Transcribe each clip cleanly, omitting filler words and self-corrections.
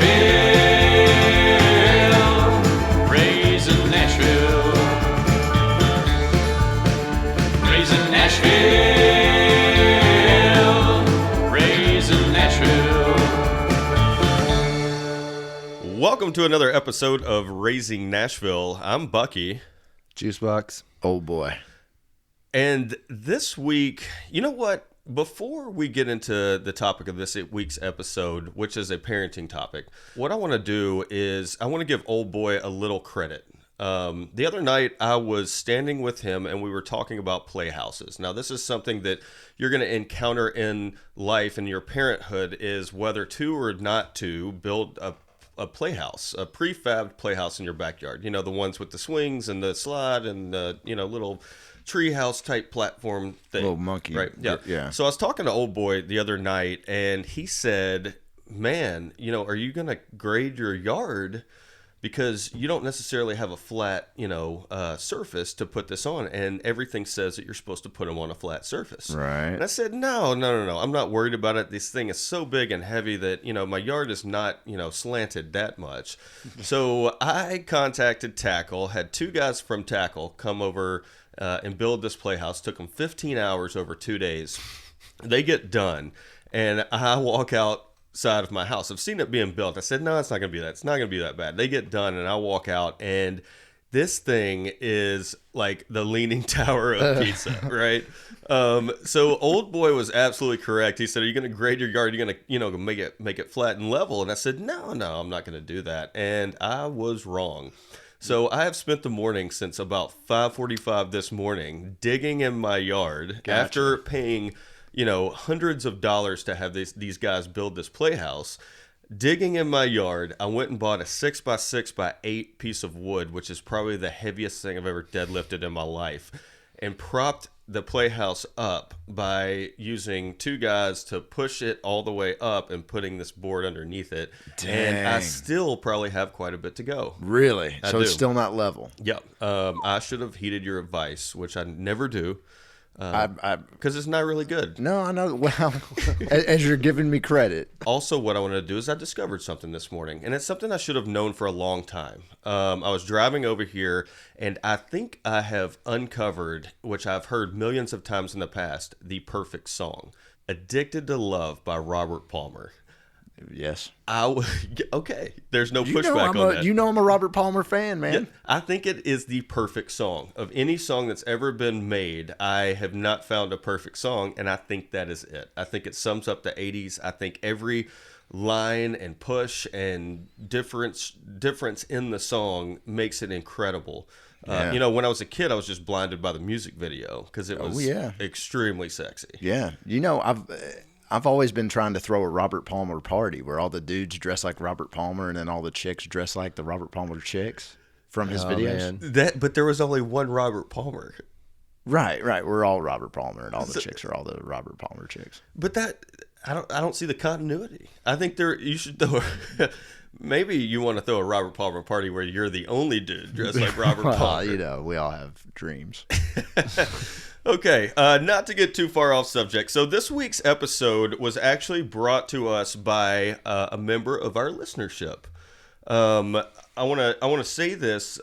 Nashville, raising Nashville, raising Nashville, raising Nashville. Welcome to another episode of Raising Nashville. I'm Bucky. Juicebox. Old boy. And this week, you know what? Before we get into the topic of this week's episode, which is a parenting topic, what I want to do is I want to give old boy a little credit. The other night, I was standing with him and we were talking about playhouses. Now, this is something that you're going to encounter in life and your parenthood is whether to or not to build a playhouse, a prefabbed playhouse in your backyard. You know, the ones with the swings and the slide and the, little treehouse type platform thing. Little monkey. Right. Yeah. So I was talking to old boy the other night and he said, man, are you going to grade your yard? Because you don't necessarily have a flat, surface to put this on. And everything says that you're supposed to put them on a flat surface. Right. And I said, no. I'm not worried about it. This thing is so big and heavy that, my yard is not, slanted that much. So I contacted Tackle, had two guys from Tackle come over and build this playhouse. Took them 15 hours over 2 days. They get done. And I walk outside of my house. I've seen it being built. I said, no, it's not going to be that. It's not going to be that bad. They get done and I walk out and this thing is like the Leaning Tower of pizza, right? So old boy was absolutely correct. He said, are you going to grade your yard? Are you going to, make it flat and level? And I said, no, I'm not going to do that. And I was wrong. So I have spent the morning since about 5:45 this morning digging in my yard after paying hundreds of dollars to have these guys build this playhouse. Digging in my yard, I went and bought a 6x6x8 piece of wood, which is probably the heaviest thing I've ever deadlifted in my life, and propped the playhouse up by using two guys to push it all the way up and putting this board underneath it. Dang. And I still probably have quite a bit to go. Really? I So do. It's still not level? Yep. I should have heeded your advice, which I never do. I Because it's not really good. No, I know. Well, as you're giving me credit. Also, what I want to do is I discovered something this morning, and it's something I should have known for a long time. I was driving over here, and I think I have uncovered, which I've heard millions of times in the past, the perfect song, "Addicted to Love" by Robert Palmer. Yes. Okay, there's no pushback on that. I'm a Robert Palmer fan, man. Yeah, I think it is the perfect song. Of any song that's ever been made, I have not found a perfect song, and I think that is it. I think it sums up the 80s. I think every line and push and difference in the song makes it incredible. Yeah. When I was a kid, I was just blinded by the music video because it was extremely sexy. Yeah. I've always been trying to throw a Robert Palmer party where all the dudes dress like Robert Palmer and then all the chicks dress like the Robert Palmer chicks from his videos. Man. But there was only one Robert Palmer. Right. We're all Robert Palmer and all the chicks are all the Robert Palmer chicks. But I don't see the continuity. I think you should throw maybe you want to throw a Robert Palmer party where you're the only dude dressed like Robert Palmer. We all have dreams. Okay, not to get too far off subject. So this week's episode was actually brought to us by a member of our listenership. I want to say this.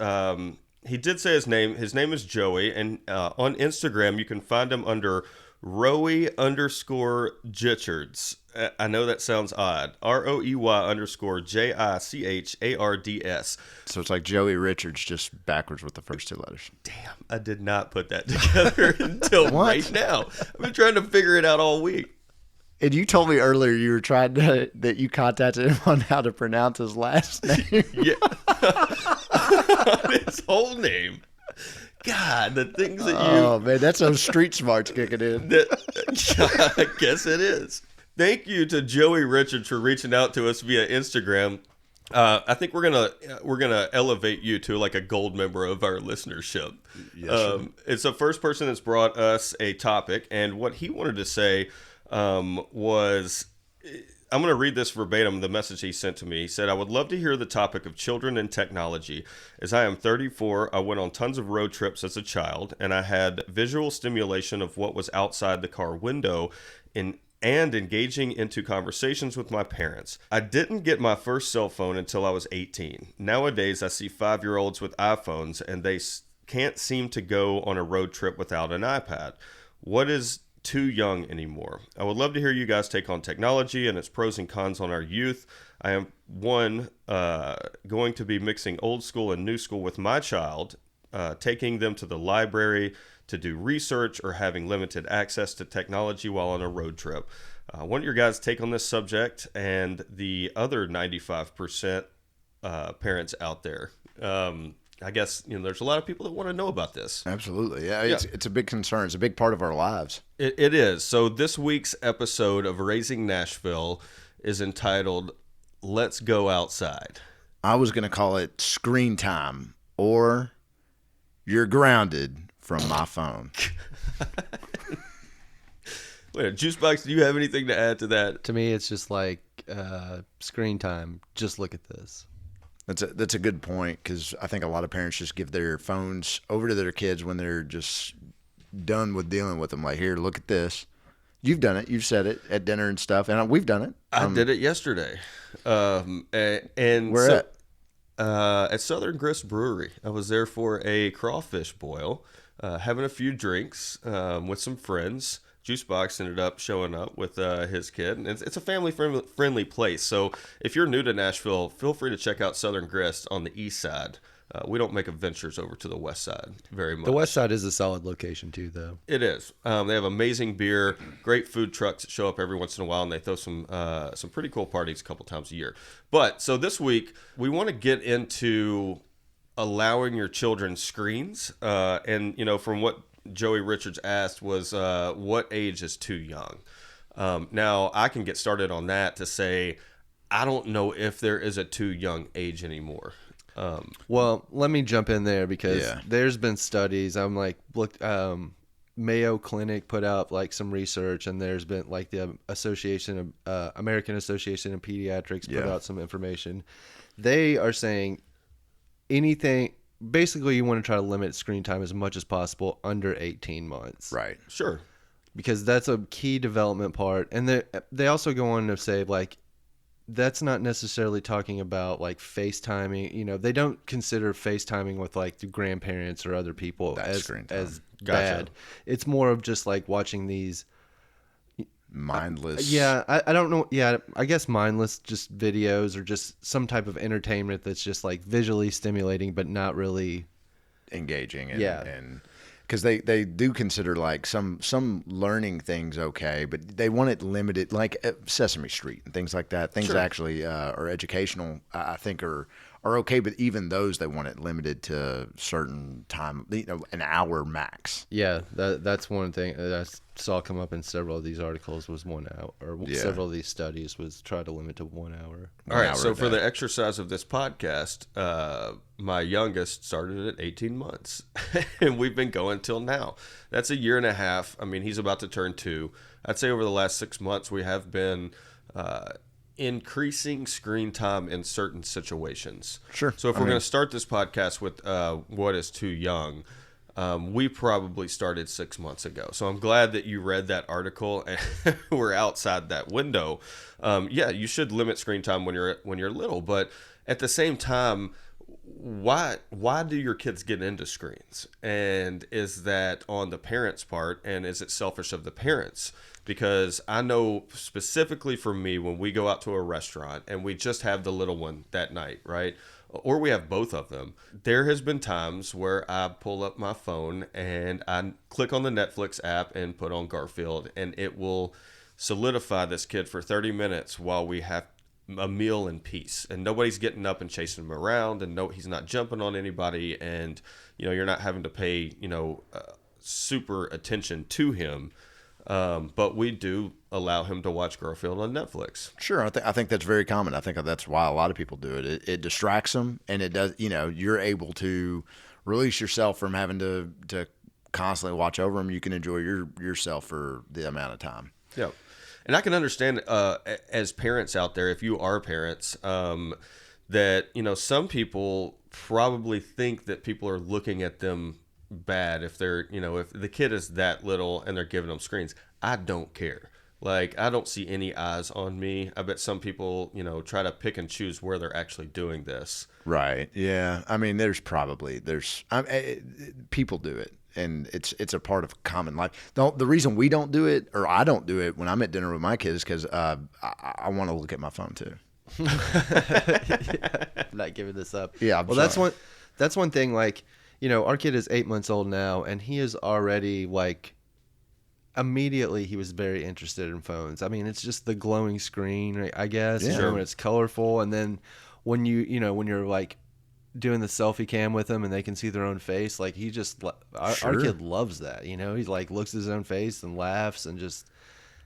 He did say his name. His name is Joey, and on Instagram you can find him under Roey_Jichards. I know that sounds odd. ROEY_JICHARDS. So it's like Joey Richards, just backwards with the first two letters. Damn, I did not put that together until right now. I've been trying to figure it out all week. And you told me earlier you were that you contacted him on how to pronounce his last name. Yeah. His whole name. God, the things that you... Oh, man, that's those street smarts kicking in. I guess it is. Thank you to Joey Richards for reaching out to us via Instagram. I think we're gonna elevate you to like a gold member of our listenership. Yes, it's the first person that's brought us a topic, and what he wanted to say was... I'm going to read this verbatim, the message he sent to me. He said, I would love to hear the topic of children and technology. As I am 34, I went on tons of road trips as a child, and I had visual stimulation of what was outside the car window in and engaging into conversations with my parents. I didn't get my first cell phone until I was 18. Nowadays, I see 5-year-olds with iPhones, and they can't seem to go on a road trip without an iPad. What is too young anymore? I would love to hear you guys take on technology and its pros and cons on our youth. I am going to be mixing old school and new school with my child, taking them to the library to do research or having limited access to technology while on a road trip. I want your guys' take on this subject and the other 95% parents out there. I guess there's a lot of people that want to know about this. Absolutely. Yeah, it's a big concern. It's a big part of our lives. It is. So this week's episode of Raising Nashville is entitled, Let's Go Outside. I was going to call it Screen Time, or You're Grounded from My Phone. Wait, Juicebox, do you have anything to add to that? To me, it's just like screen time. Just look at this. That's a good point, because I think a lot of parents just give their phones over to their kids when they're just done with dealing with them. Like, here, look at this. You've done it. You've said it at dinner and stuff, and we've done it. I did it yesterday. And where at Southern Grist Brewery. I was there for a crawfish boil, having a few drinks with some friends. Juicebox ended up showing up with his kid, and it's a family-friendly place. So if you're new to Nashville, feel free to check out Southern Grist on the east side. We don't make adventures over to the west side very much. The west side is a solid location too, though. It is. They have amazing beer, great food trucks that show up every once in a while, and they throw some pretty cool parties a couple times a year. But so this week we want to get into allowing your children screens, and from what Joey Richards asked was, what age is too young? Now, I can get started on that to say, I don't know if there is a too young age anymore. Well, let me jump in there, because there's been studies. I'm like, look, Mayo Clinic put out like some research, and there's been like the American Association of Pediatrics put out some information. They are saying anything. Basically, you want to try to limit screen time as much as possible under 18 months. Right. Sure. Because that's a key development part. And they also go on to say, like, that's not necessarily talking about, like, FaceTiming. They don't consider FaceTiming with, like, the grandparents or other people as bad. It's more of just, like, watching these mindless. I don't know. Yeah, I guess mindless just videos, or just some type of entertainment that's just like visually stimulating but not really engaging. And because they do consider like some learning things okay, but they want it limited, like Sesame Street and things like that. Things actually are educational, I think are okay, but even those, they want it limited to certain time, an hour max. Yeah, that's one thing that I saw come up in several of these articles was 1 hour, or several of these studies was try to limit to 1 hour. All right, so for the exercise of this podcast, my youngest started at 18 months, and we've been going till now. That's a year and a half. I mean, he's about to turn 2. I'd say over the last 6 months, we have been increasing screen time in certain situations. Sure. So if we're going to start this podcast with what is too young, we probably started 6 months ago. So I'm glad that you read that article and we're outside that window. You should limit screen time when you're little, but at the same time, why do your kids get into screens? And is that on the parents' part, and is it selfish of the parents? Because I know specifically for me, when we go out to a restaurant and we just have the little one that night, right? Or we have both of them, there has been times where I pull up my phone and I click on the Netflix app and put on Garfield, and it will solidify this kid for 30 minutes while we have a meal in peace, and nobody's getting up and chasing him around, and he's not jumping on anybody, and you're not having to pay super attention to him. But we do allow him to watch Garfield on Netflix. Sure, I think that's very common. I think that's why a lot of people do it. It distracts them, and it does. You're able to release yourself from having to constantly watch over them. You can enjoy yourself for the amount of time. Yeah, and I can understand as parents out there, if you are parents, that some people probably think that people are looking at them bad if they're if the kid is that little and they're giving them screens. I don't care. Like, I don't see any eyes on me. I bet some people, try to pick and choose where they're actually doing this. Right. Yeah. I mean, people do it, and it's a part of common life. The reason we don't do it, or I don't do it when I'm at dinner with my kids, is because I want to look at my phone too. Not giving this up. Yeah. Well, that's one thing. Like, our kid is 8 months old now, and he is already like. Immediately, he was very interested in phones. I mean, it's just the glowing screen, I guess. Yeah. When it's colorful, and then when you're like doing the selfie cam with them, and they can see their own face, like our kid loves that. He's like looks at his own face and laughs and just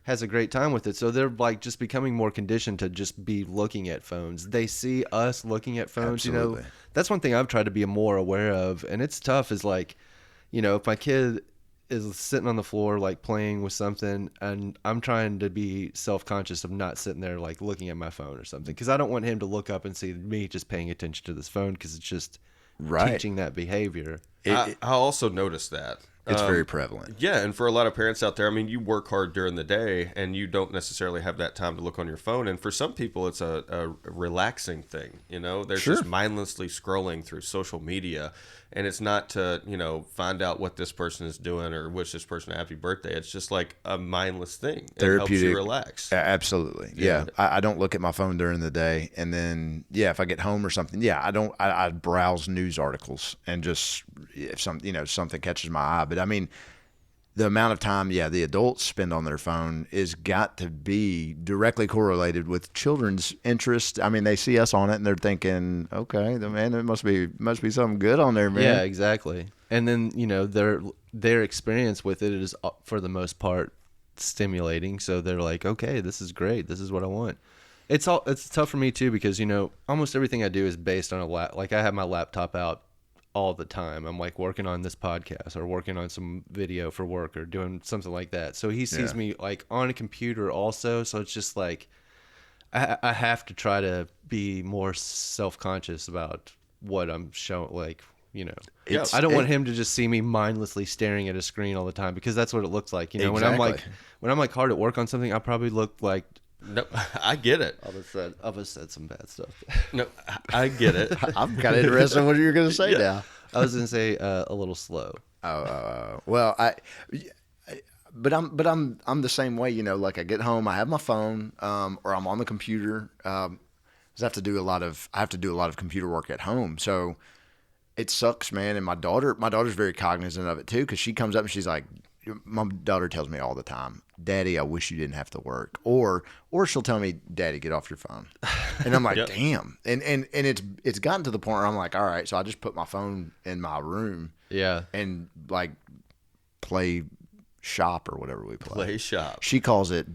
has a great time with it. So they're like just becoming more conditioned to just be looking at phones. They see us looking at phones. Absolutely. That's one thing I've tried to be more aware of, and it's tough. Is like, if my kid is sitting on the floor like playing with something, and I'm trying to be self-conscious of not sitting there like looking at my phone or something, because I don't want him to look up and see me just paying attention to this phone, because it's just teaching that behavior. I also noticed that. It's very prevalent. Yeah, and for a lot of parents out there, I mean, you work hard during the day, and you don't necessarily have that time to look on your phone. And for some people, it's a relaxing thing. They're just mindlessly scrolling through social media, and it's not to find out what this person is doing or wish this person a happy birthday. It's just like a mindless thing. It helps you relax. Absolutely. Yeah. I don't look at my phone during the day, and then if I get home or something, I browse news articles, and just if something catches my eye. But I mean, the amount of time, the adults spend on their phone is got to be directly correlated with children's interest. I mean, they see us on it and they're thinking, okay, man, it must be something good on there, man. Yeah, exactly. And then, their experience with it is for the most part stimulating. So they're like, okay, this is great. This is what I want. It's tough for me too, because, almost everything I do is based on like I have my laptop out all the time. I'm like working on this podcast or working on some video for work or doing something like that. So he sees me like on a computer also. So it's just like I have to try to be more self-conscious about what I'm showing. Like, I don't want him to just see me mindlessly staring at a screen all the time, because that's what it looks like. Exactly. When I'm like hard at work on something, I probably look like. No, I get it. I've said some bad stuff. No, I get it. I'm kind of interested in what you're going to say now. I was going to say a little slow. Well, but I'm the same way. Like I get home, I have my phone, or I'm on the computer. 'Cause I have to do a lot of computer work at home, so it sucks, man. And my daughter's very cognizant of it too, because she comes up and she's like, my daughter tells me all the time, Daddy, I wish you didn't have to work. Or she'll tell me, Daddy, get off your phone. And I'm like, damn. And it's gotten to the point where I'm like, all right, so I just put my phone in my room. Yeah. And like play shop or whatever we play. Play shop. She calls it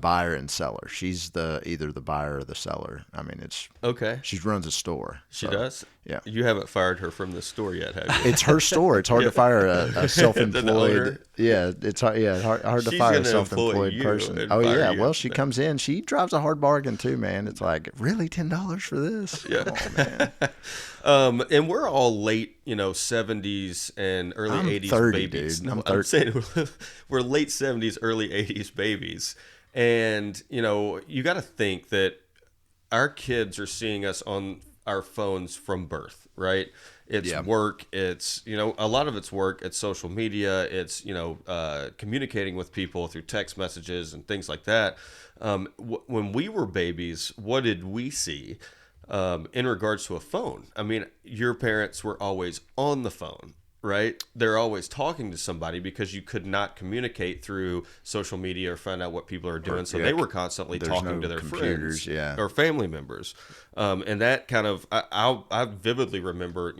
buyer and seller. She's either the buyer or the seller. I mean, it's okay. She runs a store. She does. Yeah. You haven't fired her from the store yet, have you? It's her store. It's hard to fire a self-employed. It's hard to fire a self-employed person. Oh yeah. Well, she comes in. She drives a hard bargain too, man. It's like, really, $10 for this? Yeah. Oh, man. And we're all late, 70s and early 80s 30, babies. Dude. No, I'm saying we're late 70s, early 80s babies. And, you got to think that our kids are seeing us on our phones from birth, right? It's work. It's, a lot of it's work. It's social media. It's, communicating with people through text messages and things like that. When we were babies, what did we see? In regards to a phone, I mean, your parents were always on the phone, right? They're always talking to somebody, because you could not communicate through social media or find out what people are doing. So they were constantly talking to their friends or family members. And that kind of, I vividly remember,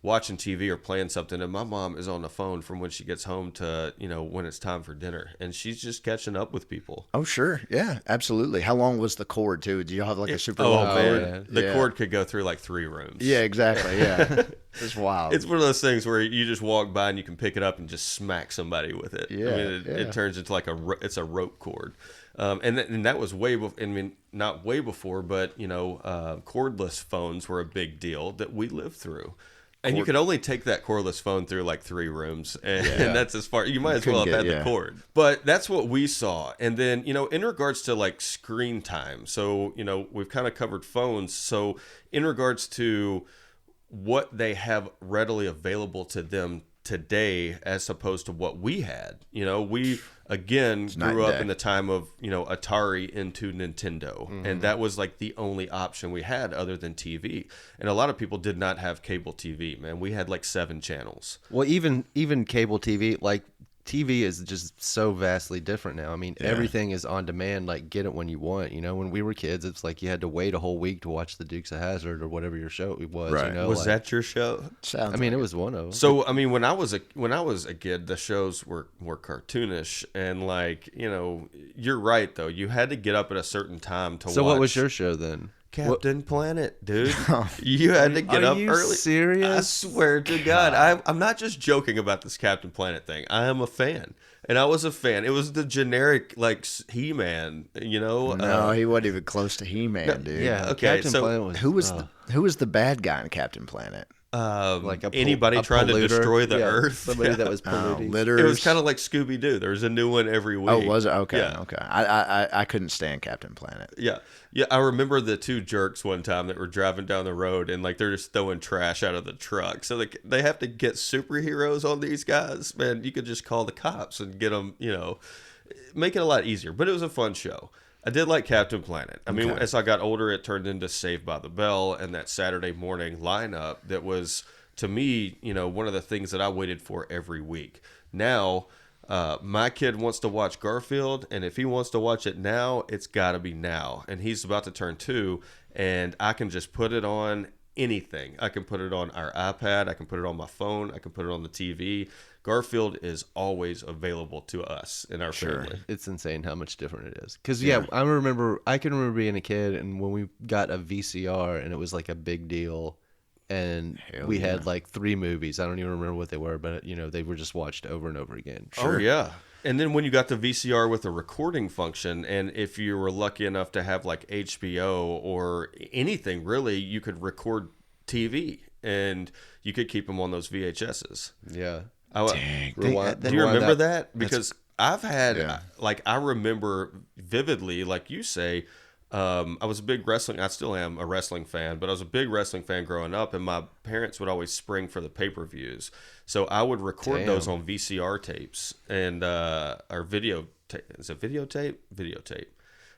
watching TV or playing something, and my mom is on the phone from when she gets home to, when it's time for dinner, and she's just catching up with people. Oh, sure. Yeah, absolutely. How long was the cord too? Do you have like a super long cord? Yeah. The cord could go through like 3 rooms. Yeah, exactly. Yeah. It's wild. It's one of those things where you just walk by and you can pick it up and just smack somebody with it. Yeah. I mean, it turns into like it's a rope cord. And that was way before, I mean, not way before, but, cordless phones were a big deal that we lived through. And you could only take that cordless phone through like 3 rooms, and that's as far. You might as well have had the cord. But that's what we saw. And then, in regards to like screen time, so, we've kind of covered phones. So in regards to what they have readily available to them today as opposed to what we had, we again grew up in the time of Atari into Nintendo, and that was like the only option we had other than TV. And a lot of people did not have cable TV, man. We had like 7 channels. Well, even cable TV, like TV is just so vastly different now. I mean, everything is on demand, like get it when you want. When we were kids, it's like you had to wait a whole week to watch the Dukes of Hazzard or whatever your show was. Right. Was that your show? It was one of them. So, I mean, when I was a kid, the shows were more cartoonish, and like, you're right though. You had to get up at a certain time to watch. So what was your show then? Captain Planet, dude. You had to get up early. Are you serious? I swear to God. I'm not just joking about this Captain Planet thing. I am a fan. And I was a fan. It was the generic, like, He-Man, No, he wasn't even close to He-Man, dude. Yeah, okay, Captain Planet was... Who was the bad guy in Captain Planet? Like anybody trying to destroy the Earth. Somebody that was polluting. Litters. It was kind of like Scooby-Doo. There was a new one every week. Oh, was it? Okay, yeah. okay. I couldn't stand Captain Planet. Yeah. Yeah, I remember the 2 jerks one time that were driving down the road, and like they're just throwing trash out of the truck. So they have to get superheroes on these guys. Man, you could just call the cops and get them, make it a lot easier. But it was a fun show. I did like Captain Planet. I mean, as I got older, it turned into Saved by the Bell and that Saturday morning lineup that was, to me, one of the things that I waited for every week. Now, my kid wants to watch Garfield, and if he wants to watch it now, it's got to be now. And he's about to turn 2, and I can just put it on anything. I can put it on our iPad. I can put it on my phone. I can put it on the TV. Garfield is always available to us in our family. It's insane how much different it is. Because, I can remember being a kid, and when we got a VCR, and it was like a big deal, and we had like 3 movies. I don't even remember what they were, but, they were just watched over and over again. Oh, yeah. And then when you got the VCR with a recording function, and if you were lucky enough to have like HBO or anything really, you could record TV, and you could keep them on those VHSs. Yeah. Dang. Do you remember that? Because I've had, I remember vividly, like you say, I was a big wrestling, I still am a wrestling fan, but I was a big wrestling fan growing up, and my parents would always spring for the pay-per-views. So I would record those on VCR tapes and, or video tape. Is it videotape? Videotape.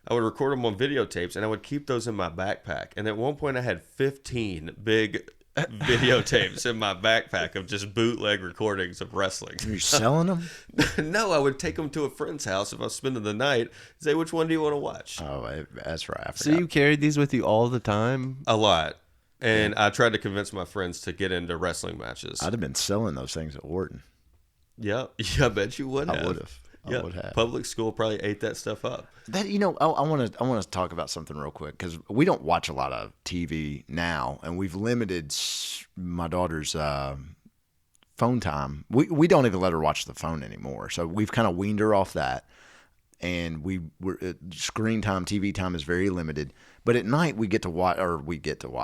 I would record them on videotapes, and I would keep those in my backpack. And at one point I had 15 big videotapes in my backpack of just bootleg recordings of wrestling. You're selling them? No, I would take them to a friend's house if I was spending the night. Say, which one do you want to watch? Oh, that's right. I forgot. So you carried these with you all the time? A lot. And I tried to convince my friends to get into wrestling matches. I'd have been selling those things at Wharton. Yeah, I bet you would have. I would have. Yeah, public school probably ate that stuff up. That I want to talk about something real quick, because we don't watch a lot of TV now, and we've limited my daughter's phone time. We don't even let her watch the phone anymore, so we've kind of weaned her off that, and screen time, TV time is very limited. But at night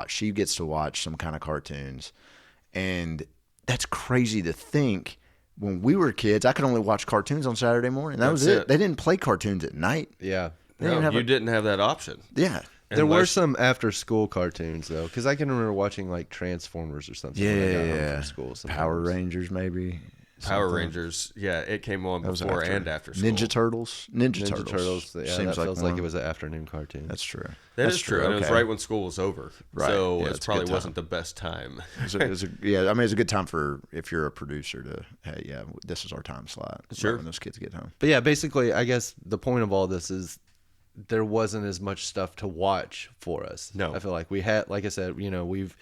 she gets to watch some kind of cartoons, and that's crazy to think. When we were kids, I could only watch cartoons on Saturday morning. That was it. They didn't play cartoons at night. Yeah. You didn't have that option. Yeah. There were some after-school cartoons, though, because I can remember watching, like, Transformers or something. Yeah. From school sometimes. Power Rangers, maybe. Power Rangers, it came on before and after school. Ninja Turtles. Ninja Turtles. Yeah, that feels like it was an afternoon cartoon. That's true. That's true. And it was right when school was over. Right. So it probably wasn't the best time. It's a good time for, if you're a producer, to, hey, this is our time slot. Sure. Right when those kids get home. But yeah, basically, I guess the point of all this is there wasn't as much stuff to watch for us. No. I feel like we had, like I said, we've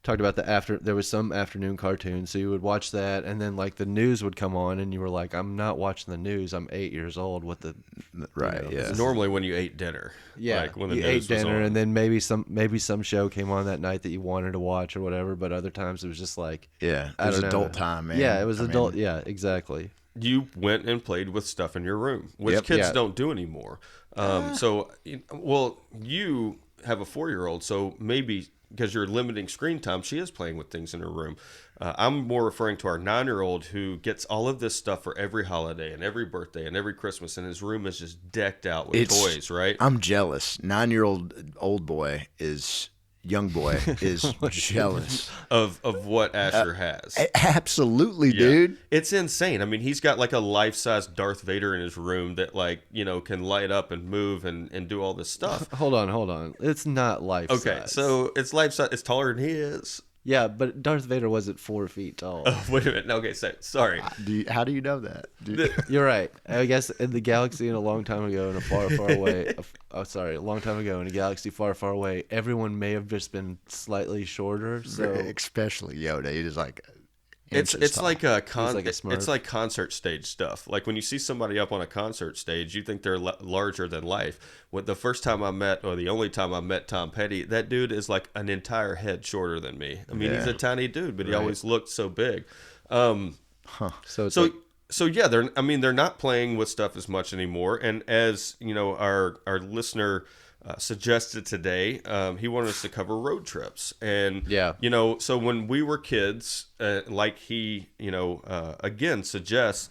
talked about there was some afternoon cartoons, so you would watch that, and then like the news would come on, and you were like, I'm not watching the news. I'm 8 years old. What the right? Yeah. It's normally when you ate dinner. Yeah, like when the you news ate dinner, was on. and then maybe some show came on that night that you wanted to watch or whatever. But other times it was just like, it was adult time, man. Yeah, it was adult. Yeah, exactly. You went and played with stuff in your room, which kids don't do anymore. So, you have a 4-year-old, so maybe because you're limiting screen time, she is playing with things in her room. I'm more referring to our 9-year-old who gets all of this stuff for every holiday and every birthday and every Christmas, and his room is just decked out with toys, right? I'm jealous. 9-year-old young boy is jealous of what Asher has. Absolutely, dude. It's insane. I mean, he's got like a life-size Darth Vader in his room that can light up and move and do all this stuff. Hold on. It's not life-size. Okay, so it's life-size. It's taller than he is. Yeah, but Darth Vader wasn't 4 feet tall. Oh, wait a minute. Okay, sorry. How do you know that? You're right. I guess in the galaxy a long time ago in a far, far away, a long time ago in a galaxy far, far away, everyone may have just been slightly shorter. So especially Yoda, he just like it's like a Smurf. it's like concert stage stuff. Like when you see somebody up on a concert stage, you think they're larger than life. The first time I met, or the only time I met Tom Petty, that dude is like an entire head shorter than me. I mean, he's a tiny dude, but he always looked so big. So yeah, they're not playing with stuff as much anymore. And as you know, our listener suggested today, he wanted us to cover road trips. And so when we were kids, like he again suggests,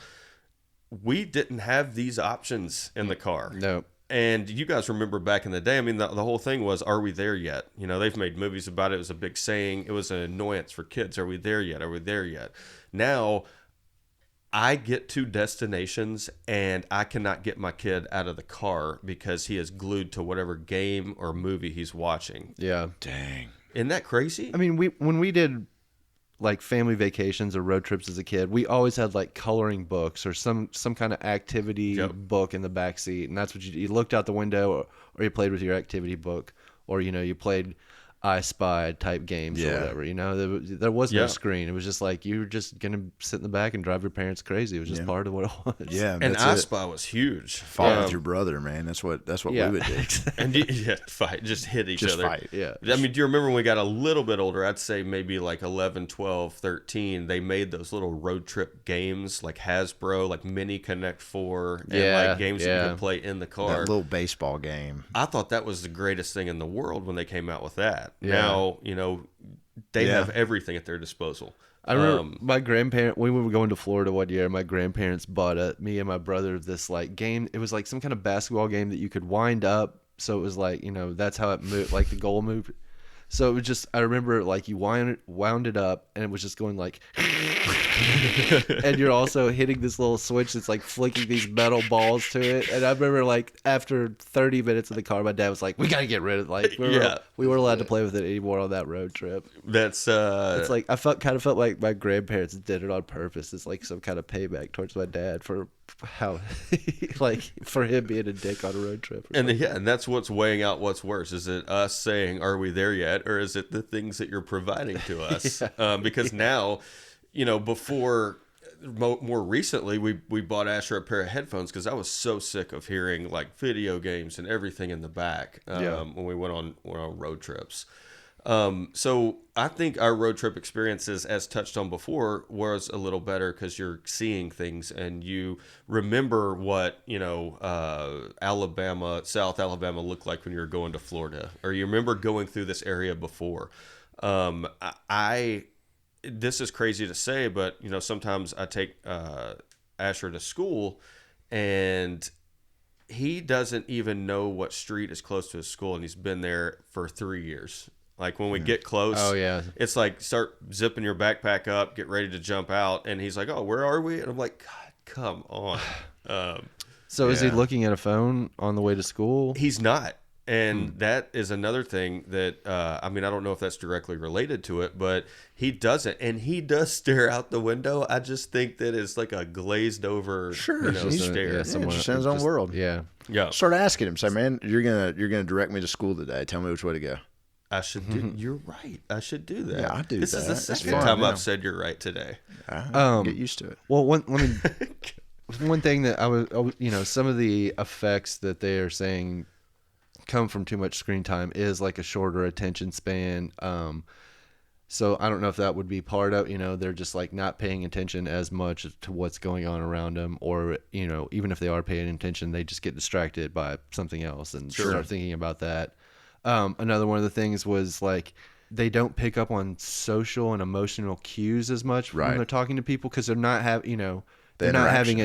we didn't have these options in the car. No. And you guys remember back in the day, I mean, the whole thing was, are we there yet? You know, they've made movies about it. It was a big saying. It was an annoyance for kids. Are we there yet? Are we there yet? Now, I get to destinations and I cannot get my kid out of the car because he is glued to whatever game or movie he's watching. Yeah. Dang. Isn't that crazy? I mean, when we did like family vacations or road trips as a kid, we always had like coloring books or some kind of activity book in the back seat, and that's what you looked out the window, or you played with your activity book, or you played I Spy type games or whatever. There was no screen. It was just like you were just gonna sit in the back and drive your parents crazy. It was just part of what it was. Yeah, and I Spy was huge. Fight with your brother, man. That's what we would do. And fight, just hit each other. Fight. Yeah. I mean, do you remember when we got a little bit older? I'd say maybe like 11, 12, 13. They made those little road trip games like Hasbro, like Mini Connect 4, and like games that you could play in the car. That little baseball game. I thought that was the greatest thing in the world when they came out with that. Now, they have everything at their disposal. I remember my grandparents, we were going to Florida one year, my grandparents bought me and my brother this like game. It was like some kind of basketball game that you could wind up. So it was like, that's how it moved, like the goal moved. So it was just, I remember like you wound it up and it was just going like, and you're also hitting this little switch that's like flicking these metal balls to it. And I remember like after 30 minutes in the car, my dad was like, we got to get rid of it. Like we weren't allowed to play with it anymore on that road trip. That's, it's like, I kind of felt like my grandparents did it on purpose. It's like some kind of payback towards my dad for how, like for him being a dick on a road trip. And that's what's weighing out what's worse. Is it us saying, are we there yet? Or is it the things that you're providing to us? Because now, before more recently, we bought Asher a pair of headphones because I was so sick of hearing like video games and everything in the back when we went on road trips. So I think our road trip experiences, as touched on before, was a little better because you're seeing things and you remember what, South Alabama looked like when you were going to Florida, or you remember going through this area before. This is crazy to say, but sometimes I take Asher to school and he doesn't even know what street is close to his school, and he's been there for 3 years. Like when we get close, it's like start zipping your backpack up, get ready to jump out, and he's like, "Oh, where are we?" And I'm like, "God, come on." So is he looking at a phone on the way to school? He's not. And that is another thing that, I don't know if that's directly related to it, but he doesn't. And he does stare out the window. I just think that it's like a glazed over stare. Just in his own world. Yeah. Start asking him. Say, man, you're gonna direct me to school today. Tell me which way to go. I should do. You're right. I should do that. Yeah, I do. This is the second time I've said you're right today. Get used to it. Well, one thing that I was, some of the effects that they are saying come from too much screen time is like a shorter attention span. So I don't know if that would be part of, they're just like not paying attention as much to what's going on around them, or, even if they are paying attention, they just get distracted by something else and start thinking about that. Another one of the things was like they don't pick up on social and emotional cues as much when they're talking to people because they're not they're not having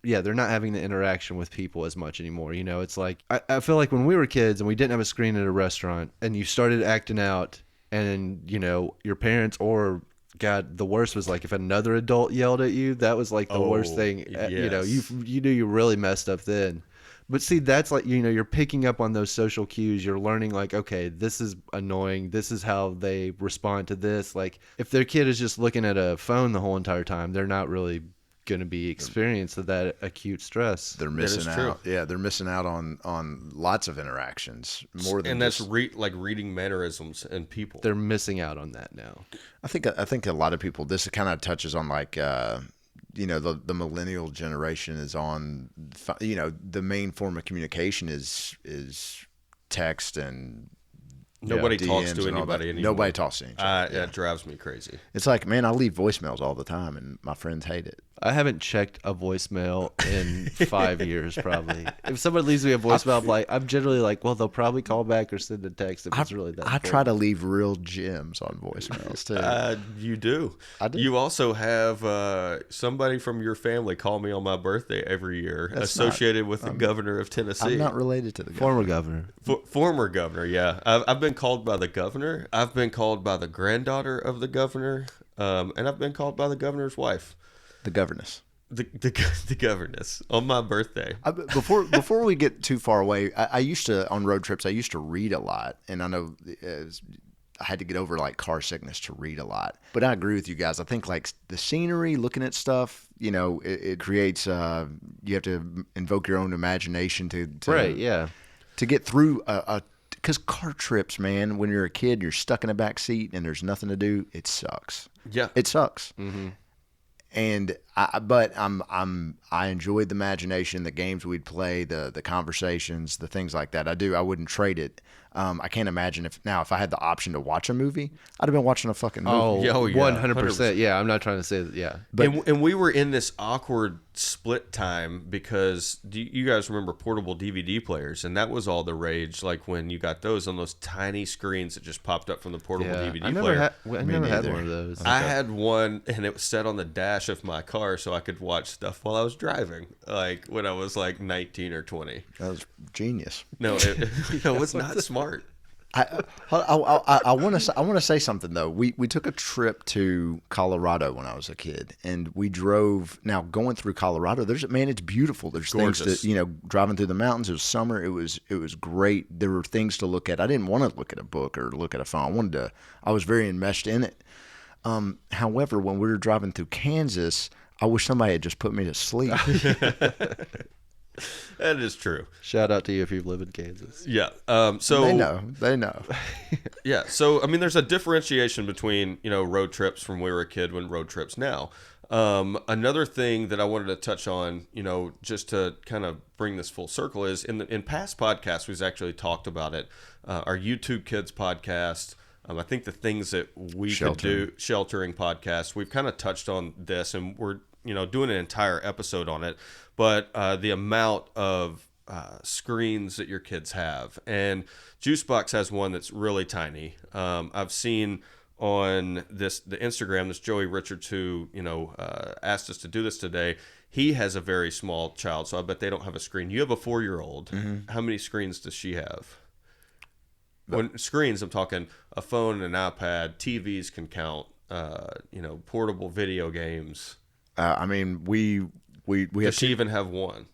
they're not having the interaction with people as much anymore. It's like I feel like when we were kids and we didn't have a screen at a restaurant and you started acting out and your parents or God, the worst was like if another adult yelled at you, that was like the worst thing. Yes. You knew you really messed up then. But see, that's like, you're picking up on those social cues. You're learning like, okay, this is annoying. This is how they respond to this. Like if their kid is just looking at a phone the whole entire time, they're not really going to be experiencing that acute stress. They're missing out. Yeah, they're missing out on lots of interactions more than. And that's like reading mannerisms in people. They're missing out on that now. I think a lot of people. This kind of touches on like. The millennial generation is on, the main form of communication is text and nobody talks DMs to anybody anymore. Nobody talks to each other. It drives me crazy. It's like, man, I leave voicemails all the time and my friends hate it. I haven't checked a voicemail in 5 years, probably. If somebody leaves me a voicemail, I'm generally like, well, they'll probably call back or send a text if it's really that. I try to leave real gems on voicemails too. You do. I do. You also have somebody from your family call me on my birthday every year, associated with the governor of Tennessee. I'm not related to the former governor. Former governor, yeah. I've been called by the governor. I've been called by the granddaughter of the governor, and I've been called by the governor's wife. The governess. The governess on my birthday. Before we get too far away, I used to, on road trips, I used to read a lot. And I know I had to get over like car sickness to read a lot. But I agree with you guys. I think like the scenery, looking at stuff, it creates, you have to invoke your own imagination to right, yeah. To get through because car trips, man, when you're a kid, you're stuck in a back seat and there's nothing to do. It sucks. Yeah. It sucks. Mm-hmm. And I enjoyed the imagination, the games we'd play, the conversations, the things like that. I wouldn't trade it. I can't imagine if I had the option to watch a movie, I'd have been watching a fucking movie. Oh yeah, 100%. Yeah, I'm not trying to say that. Yeah, but and we were in this awkward split time because you guys remember portable DVD players, and that was all the rage. Like when you got those on those tiny screens that just popped up from the portable DVD player. I never had one of those. I had one, and it was set on the dash of my car, so I could watch stuff while I was driving. Like when I was like 19 or 20. That was genius. No, it was not smart. I want to say something though. We took a trip to Colorado when I was a kid, and we drove. Now going through Colorado, it's beautiful. There's gorgeous. Things that driving through the mountains. It was summer. It was great. There were things to look at. I didn't want to look at a book or look at a phone. I was very enmeshed in it. However, when we were driving through Kansas, I wish somebody had just put me to sleep. That is true. Shout out to you if you live in Kansas. Yeah. So they know. Yeah. So I mean, there's a differentiation between road trips from when we were a kid and road trips now. Another thing that I wanted to touch on, just to kind of bring this full circle, is in past podcasts we've actually talked about it. Our YouTube Kids podcast. I think the things that we could do, sheltering podcast. We've kind of touched on this, and we're doing an entire episode on it. But the amount of screens that your kids have, and Juicebox has one that's really tiny. I've seen on the Instagram, this Joey Richards who asked us to do this today. He has a very small child, so I bet they don't have a screen. You have a 4-year-old. Mm-hmm. How many screens does she have? When screens, I'm talking a phone and an iPad. TVs can count. Portable video games. I mean, we Does she even have one?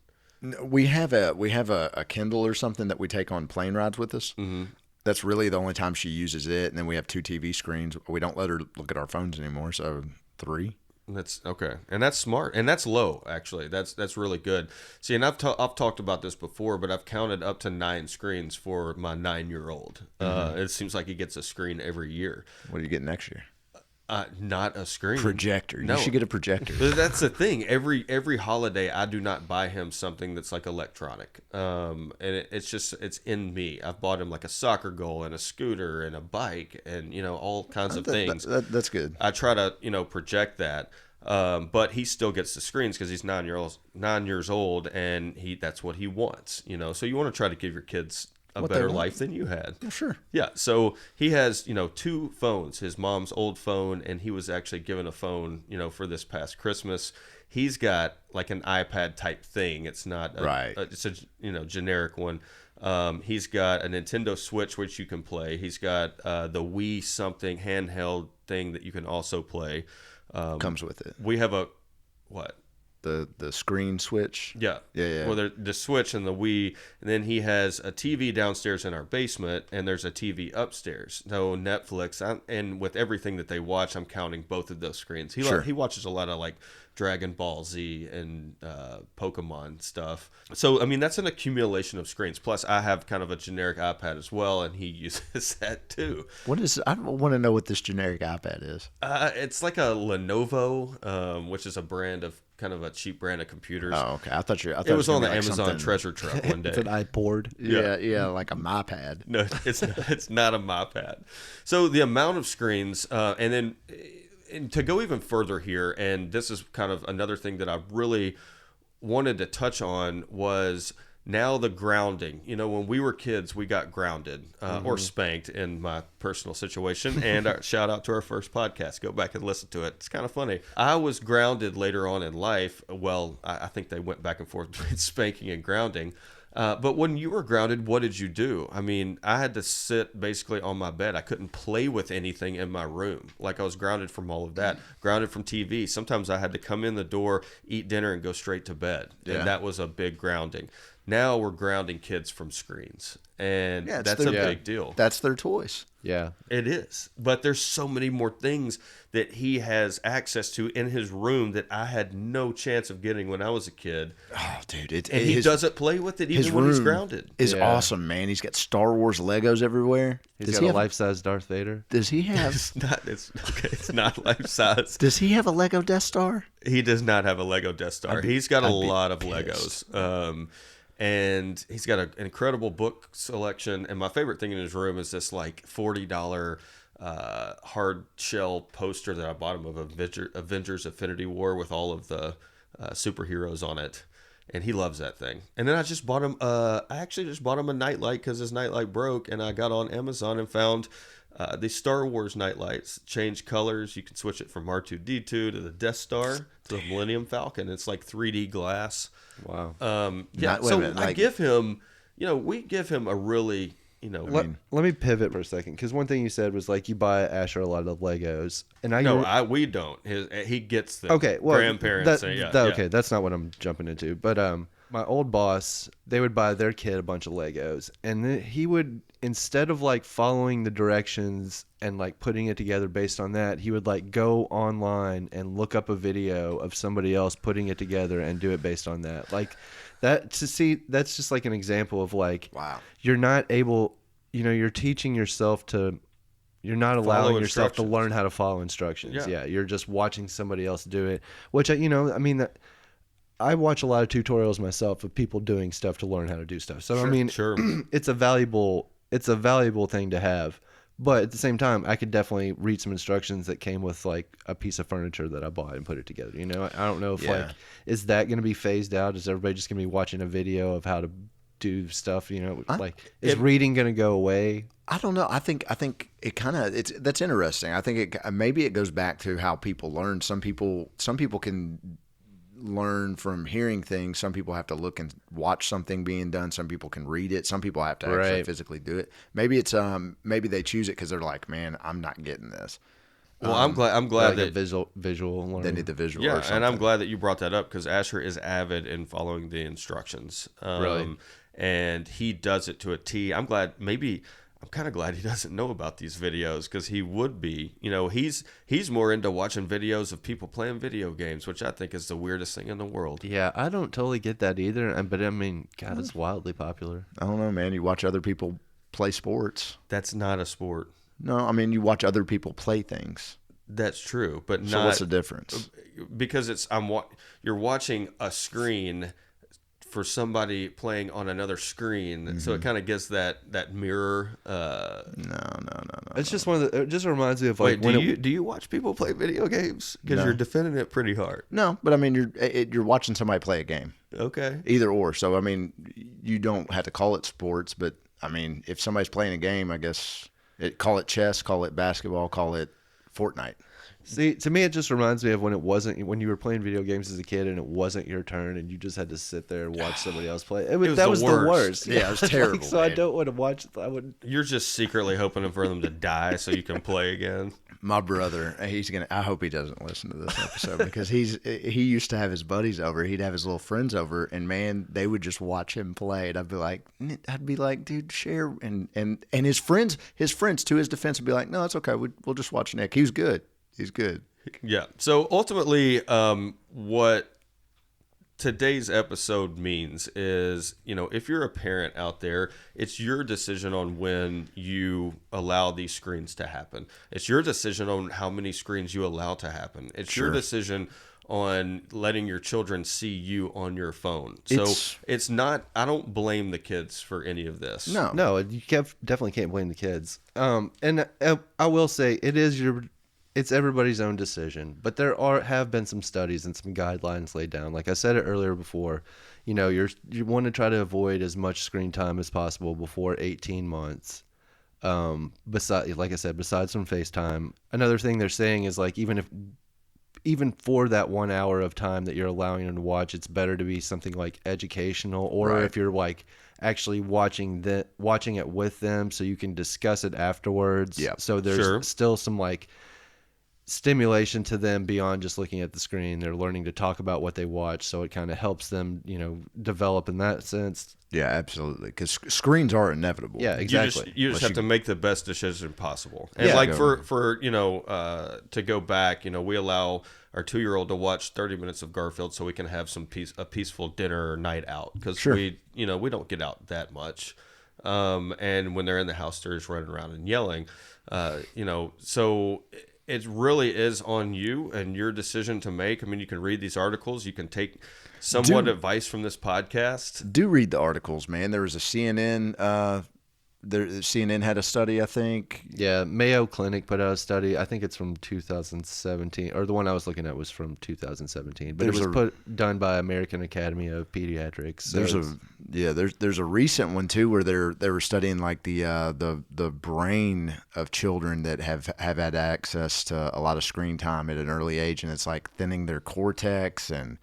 We have a Kindle or something that we take on plane rides with us. Mm-hmm. That's really the only time she uses it. And then we have 2 TV screens. We don't let her look at our phones anymore. So 3. That's okay, and that's smart, and that's low actually. That's really good. See, and I've talked about this before, but I've counted up to 9 screens for my 9-year-old. Mm-hmm. It seems like he gets a screen every year. What do you get next year? Not a screen. Projector. No. You should get a projector. That's the thing. Every holiday, I do not buy him something that's like electronic. And it's in me. I've bought him like a soccer goal and a scooter and a bike and all kinds of things. That's good. I try to project that. But he still gets the screens because he's 9 years old, and that's what he wants. So you want to try to give your kids a better life than you had. Well, sure. Yeah. So he has, 2 phones, his mom's old phone, and he was actually given a phone, for this past Christmas. He's got like an iPad type thing. It's not it's a generic one. He's got a Nintendo Switch, which you can play. He's got the Wii something handheld thing that you can also play. Comes with it. We have what? The screen switch. Yeah. Yeah. Well, the Switch and the Wii, and then he has a TV downstairs in our basement, and there's a TV upstairs. So Netflix, and with everything that they watch, I'm counting both of those screens. He watches a lot of like Dragon Ball Z and Pokemon stuff. So I mean, that's an accumulation of screens. Plus, I have kind of a generic iPad as well, and he uses that too. I want to know what this generic iPad is. It's like a Lenovo, which is a brand of kind of a cheap brand of computers. Oh, okay. I thought it was on the Amazon treasure truck one day. It's an iPod. Yeah, like a MyPad. No, it's not a MyPad. So the amount of screens, and then to go even further here, and this is kind of another thing that I really wanted to touch on, was now the grounding. When we were kids, we got grounded or spanked in my personal situation. And shout out to our first podcast. Go back and listen to it. It's kind of funny. I was grounded later on in life. Well, I think they went back and forth between spanking and grounding. But when you were grounded, what did you do? I mean, I had to sit basically on my bed. I couldn't play with anything in my room. Like I was grounded from all of that, grounded from TV. Sometimes I had to come in the door, eat dinner, and go straight to bed. Yeah. And that was a big grounding. Now we're grounding kids from screens. And that's a big deal. That's their toys. Yeah. It is. But there's so many more things that he has access to in his room that I had no chance of getting when I was a kid. Oh, dude. And he doesn't play with it even when he's grounded. Is awesome, man. He's got Star Wars Legos everywhere. He's got a life-size Darth Vader. Does he have... It's not life-size. Does he have a Lego Death Star? He does not have a Lego Death Star. He's got a lot of Legos. And he's got an incredible book selection. And my favorite thing in his room is this like $40 hard shell poster that I bought him of Avengers Infinity War with all of the superheroes on it. And he loves that thing. And then I just bought him, I actually just bought him a nightlight because his nightlight broke. And I got on Amazon and found the Star Wars nightlights. Change colors. You can switch it from R2-D2 to the Death Star to the Millennium Falcon. It's like 3D glass. Wow. I give him, we give him a really, let me pivot for a second, because one thing you said was like you buy Asher a lot of Legos, and we don't. He gets the grandparents. Okay, that's not what I'm jumping into. But my old boss, they would buy their kid a bunch of Legos, and then he would, instead of like following the directions and like putting it together based on that, he would like go online and look up a video of somebody else putting it together and do it based on that. Like that, to see, that's just like an example of like, wow, you're not able, you're teaching yourself to, you're not allowing yourself to learn how to follow instructions. Yeah. You're just watching somebody else do it, which I watch a lot of tutorials myself of people doing stuff to learn how to do stuff. So sure. It's a valuable thing to have. But at the same time, I could definitely read some instructions that came with like a piece of furniture that I bought and put it together. I don't know if is that going to be phased out? Is everybody just going to be watching a video of how to do stuff? Is reading going to go away? I don't know. I think it kind of that's interesting. I think maybe it goes back to how people learn. Some people can learn from hearing things. Some people have to look and watch something being done. Some people can read it. Some people have to actually physically do it. Maybe it's maybe they choose it because they're like, man, I'm not getting this. Well, I'm glad that visual learning. They need the visual. Yeah, and I'm glad that you brought that up because Asher is avid in following the instructions. Really, and he does it to a T. I'm kind of glad he doesn't know about these videos because he would be, he's more into watching videos of people playing video games, which I think is the weirdest thing in the world. Yeah, I don't totally get that either. But I mean, God, it's wildly popular. I don't know, man. You watch other people play sports. That's not a sport. No, I mean, you watch other people play things. That's true, but so what's the difference? Because you're watching a screen for somebody playing on another screen, so it kind of gives that mirror. No. It's just it just reminds me of like. Wait, do you watch people play video games? Because you're defending it pretty hard. No, but I mean, you're watching somebody play a game. Okay. Either or. So I mean, you don't have to call it sports, but I mean, if somebody's playing a game, I guess call it chess, call it basketball, call it Fortnite. See, to me, it just reminds me of when you were playing video games as a kid and it wasn't your turn and you just had to sit there and watch somebody else play. That was the worst. Yeah, it was terrible. So I don't want to watch it. I would. You're just secretly hoping for them to die so you can play again. My brother, I hope he doesn't listen to this episode because he used to have his buddies over. He'd have his little friends over, and man, they would just watch him play. And I'd be like, dude, share. And his friends, to his defense, would be like, no, it's okay. We'll just watch Nick. He's good. He's good. Yeah. So ultimately, what today's episode means is, if you're a parent out there, it's your decision on when you allow these screens to happen. It's your decision on how many screens you allow to happen. It's your decision on letting your children see you on your phone. So it's not, I don't blame the kids for any of this. No, you definitely can't blame the kids. And I will say it's everybody's own decision, but there have been some studies and some guidelines laid down. Like I said it earlier before, you want to try to avoid as much screen time as possible before 18 months. Besides from FaceTime, another thing they're saying is like even for that 1 hour of time that you're allowing them to watch, it's better to be something like educational, or if you're like actually watching it with them, so you can discuss it afterwards. Yeah. So there's still some like stimulation to them beyond just looking at the screen. They're learning to talk about what they watch, so it kind of helps them, develop in that sense. Yeah, absolutely. Because screens are inevitable. Yeah, exactly. You just have to make the best decision possible. And to go back, we allow our 2-year-old to watch 30 minutes of Garfield so we can have a peaceful dinner or night out, because we don't get out that much. And when they're in the house, they're just running around and yelling. So it really is on you and your decision to make. I mean, you can read these articles. You can take somewhat advice from this podcast. Do read the articles, man. There was a CNN. CNN had a study, I think. Yeah, Mayo Clinic put out a study. I think it's from 2017, or the one I was looking at was from 2017. But it was done by American Academy of Pediatrics. So there's a recent one too where they were studying like the brain of children that have had access to a lot of screen time at an early age, and it's like thinning their cortex and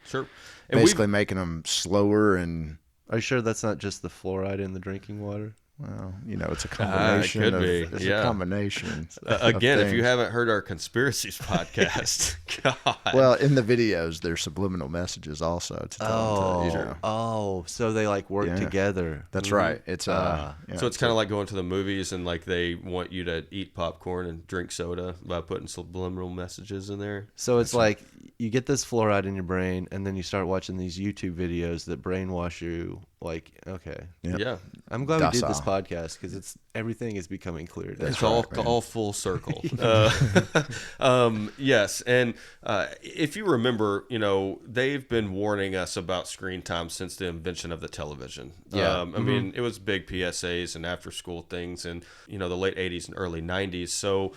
basically making them slower. And are you sure that's not just the fluoride in the drinking water? Well, it's a combination. It could be. It's a combination. Again, if you haven't heard our conspiracies podcast, God. Well, in the videos, there's subliminal messages also to tell them to, so they like work together. That's right. It's so it's kind of like going to the movies and like they want you to eat popcorn and drink soda by putting subliminal messages in there. So it's like you get this fluoride in your brain, and then you start watching these YouTube videos that brainwash you. Like, okay, yeah, I'm glad we did this podcast because everything is becoming clear. It's all full circle. Yes, and if you remember, they've been warning us about screen time since the invention of the television. Yeah, I mean, it was big PSAs and after school things, and the late '80s and early '90s. So.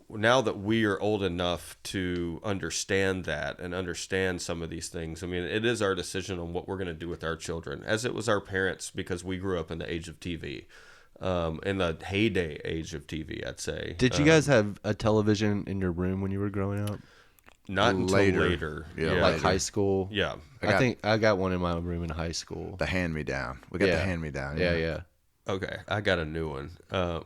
Now that we are old enough to understand that and understand some of these things, I mean, it is our decision on what we're going to do with our children, as it was our parents, because we grew up in the age of TV, in the heyday age of TV, I'd say. Did you guys have a television in your room when you were growing up? Not until later. Yeah, like high school. Yeah, I think I got one in my room in high school. The hand-me-down. We got the hand-me-down. Yeah. Okay, I got a new one,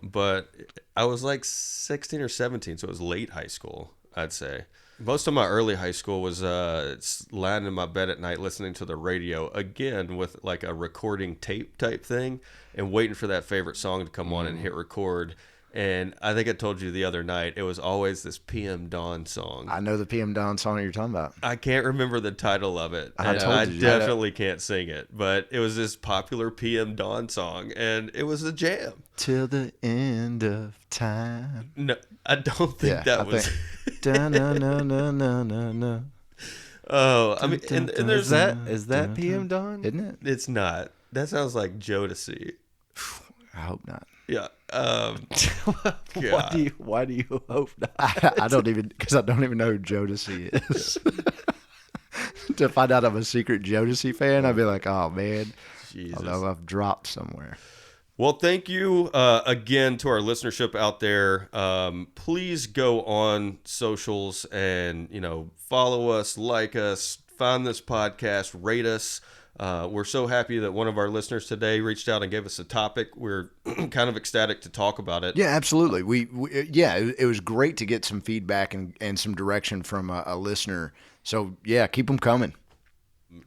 but I was like 16 or 17, so it was late high school, I'd say. Most of my early high school was lying in my bed at night listening to the radio, again with like a recording tape type thing, and waiting for that favorite song to come on and hit record. And I think I told you the other night, it was always this PM Dawn song. I know the PM Dawn song you're talking about. I can't remember the title of it. I definitely can't sing it. But it was this popular PM Dawn song, and it was a jam. Till the end of time. No, I don't think that was... Da-na-na-na-na-na. Oh, I mean, and there's... Is that PM Dawn? Isn't it? It's not. That sounds like Jodeci. I hope not. Yeah. Why do you hope not? I don't even know who Jodeci is. To find out I'm a secret Jodeci fan, I'd be like, oh man, Jesus. I've dropped somewhere. Well, thank you again to our listenership out there. Please go on socials and, follow us, like us, find this podcast, rate us. We're so happy that one of our listeners today reached out and gave us a topic. We're kind of ecstatic to talk about it. Yeah, absolutely. It was great to get some feedback and some direction from a listener. So, yeah, keep them coming.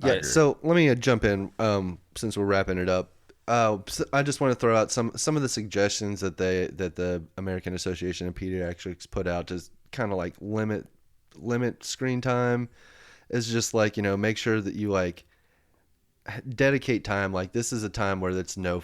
Yeah, so let me jump in since we're wrapping it up. I just want to throw out some of the suggestions that the American Association of Pediatrics put out to kind of like limit screen time. Is just like, make sure that you like dedicate time. Like this is a time where it's no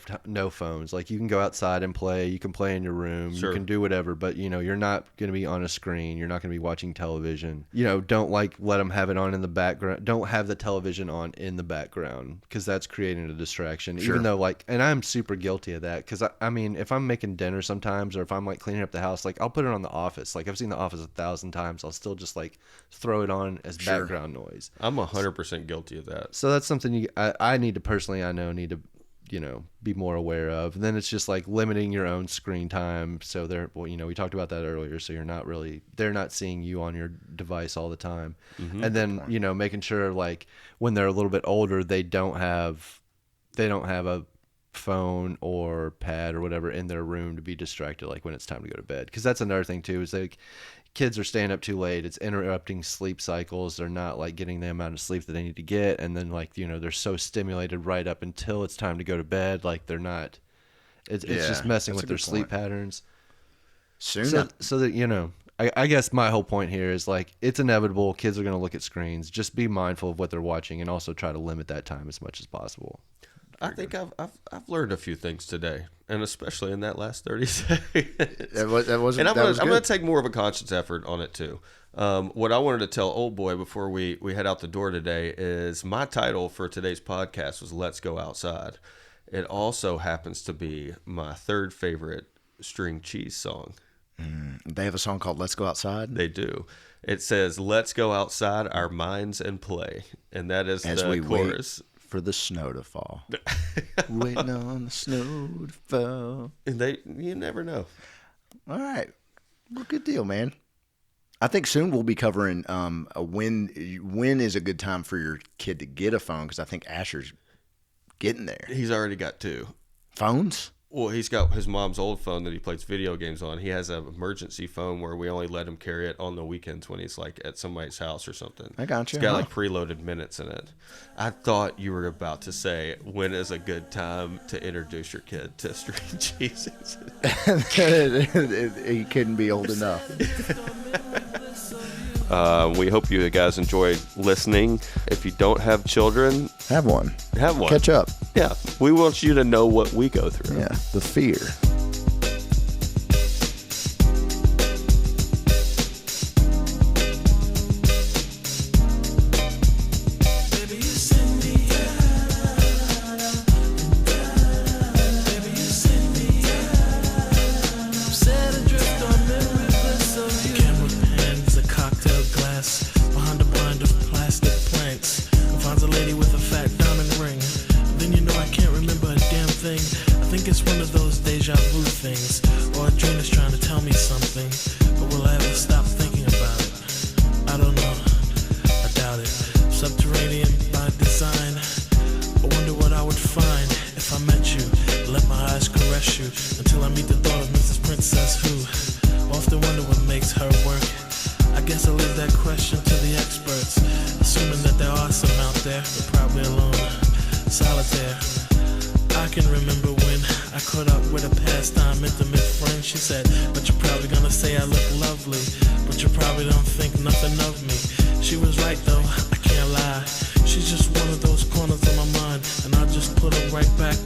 phones. Like you can go outside and play. You can play in your room. Sure. You can do whatever. But you're not going to be on a screen. You're not going to be watching television. Don't let them have it on in the background. Don't have the television on in the background because that's creating a distraction. Sure. Even though and I'm super guilty of that because I mean if I'm making dinner sometimes or if I'm like cleaning up the house, like I'll put it on The Office. Like I've seen The Office 1,000 times. I'll still just like throw it on as background noise. I'm 100% guilty of that. So that's something I need to personally, need to, be more aware of. And then it's just like limiting your own screen time. So we talked about that earlier. So they're not seeing you on your device all the time. Mm-hmm. And then, making sure like when they're a little bit older, they don't have a phone or pad or whatever in their room to be distracted. Like when it's time to go to bed. Cause that's another thing too, is like, kids are staying up too late. It's interrupting sleep cycles. They're not like getting the amount of sleep that they need to get. And then like, they're so stimulated right up until it's time to go to bed. Like they're not, it's just messing with their sleep patterns. So that, I guess my whole point here is like, it's inevitable. Kids are going to look at screens. Just be mindful of what they're watching and also try to limit that time as much as possible. I think I've learned a few things today, and especially in that last 30 seconds. And I'm going to take more of a conscious effort on it too. What I wanted to tell old boy before we head out the door today is my title for today's podcast was "Let's Go Outside." It also happens to be my third favorite String Cheese song. They have a song called "Let's Go Outside." They do. It says, "Let's go outside our minds and play," and that is as the we chorus. Wait for the snow to fall. Waiting on the snow to fall. And you never know. All right. Well, good deal, man. I think soon we'll be covering when is a good time for your kid to get a phone, because I think Asher's getting there. He's already got 2 phones. Well, he's got his mom's old phone that he plays video games on. He has an emergency phone where we only let him carry it on the weekends when he's like at somebody's house or something. I got you. It's got like preloaded minutes in it. I thought you were about to say, when is a good time to introduce your kid to String Cheeses? He couldn't be old enough. We hope you guys enjoyed listening. If you don't have children, have one. Catch up. Yeah. We want you to know what we go through. Yeah. The fear. Right back